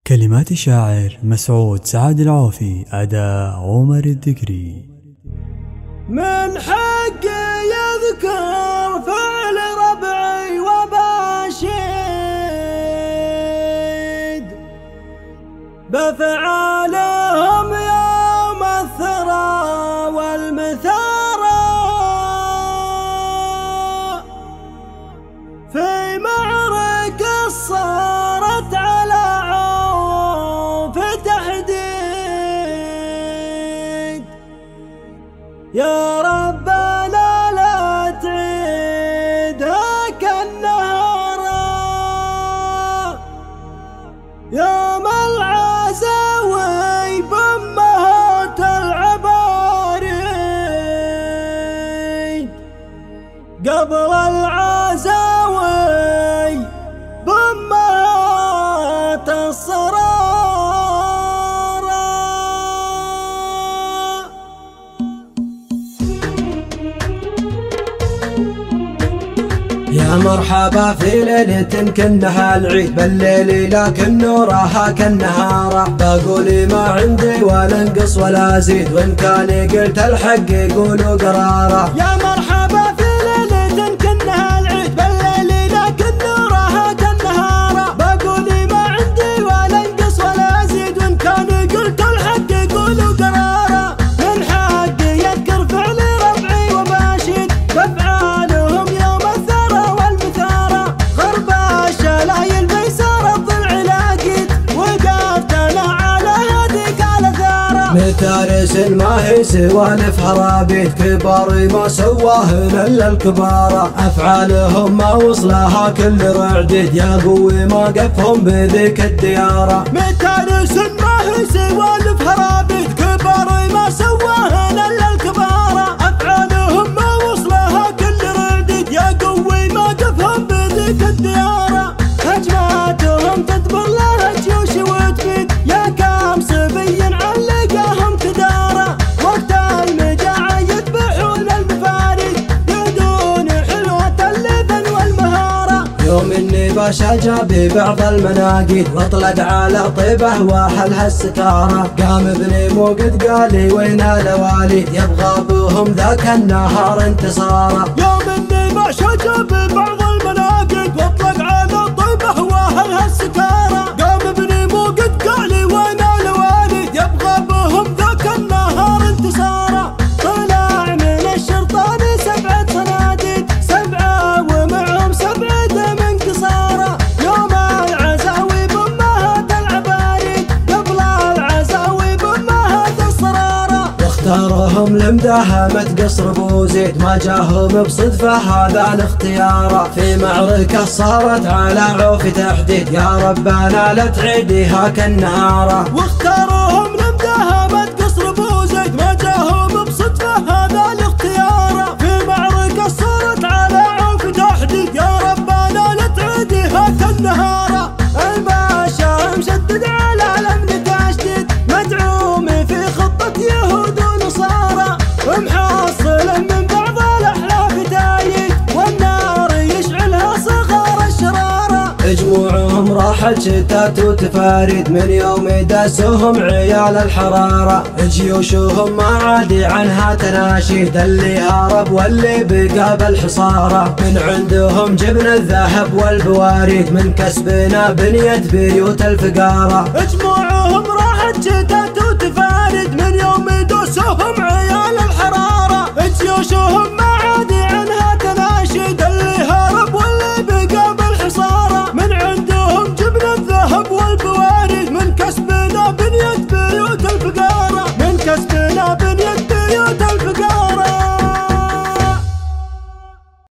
كلمات الشاعر مسعود سعد العوفي، أداء عمر الذكري. من حقي يذكر فعل ربعي وباشد بفعالهم يوم الثرى والمثارى في معركة صارت على عوف تحديد. يا ربنا لا تعيدها كالنهارى يوم العزاوي بأمهات العباريد، قبل العزاوي بأمهات الصرارى. يا مرحبا في ليلة كنها العيد، بالليل لكن نورها كالنهارة. بقول ما عندي ولا انقص ولا ازيد، وان كان قلت الحق يقولوا قرارة. يا مرحبا في ليلة كنها العيد، بالليل لكن نورها كالنهارة. بقول ما عندي ولا انقص ولا ازيد، وان كان قلت الحق يقولوا قرارة. من حقي يذكر فعل ربعي وباشد بافعالهم يوم الثرى والمثارى. غرب الشلايل بيسار الضلع لاقيت، وقفت انا على هذيك الاثاره. متارس ما هي سوالف هرابيت، كبار ما سواه الا الكبارى. افعالهم ما وصلها كل رعديد، يا قوي ما قفهم بذيك الدياره. متارس ما هي سوالف هرابيت، كبار ما سواه الا الكبارى. افعالهم ما وصلها كل رعديد، يا قوي ما قفهم بذيك الدياره. هجماتهم تدبر لها جيوش وتفيد، يا كام صبي علقاهم تدارى. وقت المجاعة يذبحون المفارق، يدون حلوة اللبن والمهارة. يوم اني باشا جابي بعض المناقيد، واطلق على طيبه واحلها الستارة. قام ابني موقد قالي وين الوالي، يبغى بهم ذاك النهار انتصاره. يوم اني باشا جابي بعض المناقيد، واطلق على طيبه واحلها الستارة. قام ابني موقد قالي وين الوالي، يبغى بهم ذاك النهار انتصاره. طلع من الشرطان 7 صناديد، 7 ومعهم 7 دم انتصاره. يوم العزاوي بأمهات العباريد، قبل العزاوي بأمهات الصرارى. واختارهم لمداهمة قصر بوزيد، ما جاهم بصدفة هذا الاختيار. في معركة صارت على عوف تحديد، يا ربنا لا تعيدها كالنهارة. واختارهم لمداهمة قصر بوزيد، ما جاهم بصدفة هذا الاختيار. في معركة صارت على عوف تحديد، يا ربنا لا تعيدها كالنهارة. الباشا مشدد على الامن تشديد، مدعوم في خطة يهود ونصارى. ومحصل من بعض الاحلاف تايد، والنار يشعلها صغار الشرارة. جموعهم راحت شتات وتفاريد، من يوم داسهم عيال الحرارة. جيوشهم ما عادي عنها تناشيد، اللي هرب واللي بقى بالحصارة. من عندهم جبنا الذهب والبواريد، من كسبنا بنيت بيوت الفقارة. جموعهم راحت شتات وتفاريد، من يوم داسهم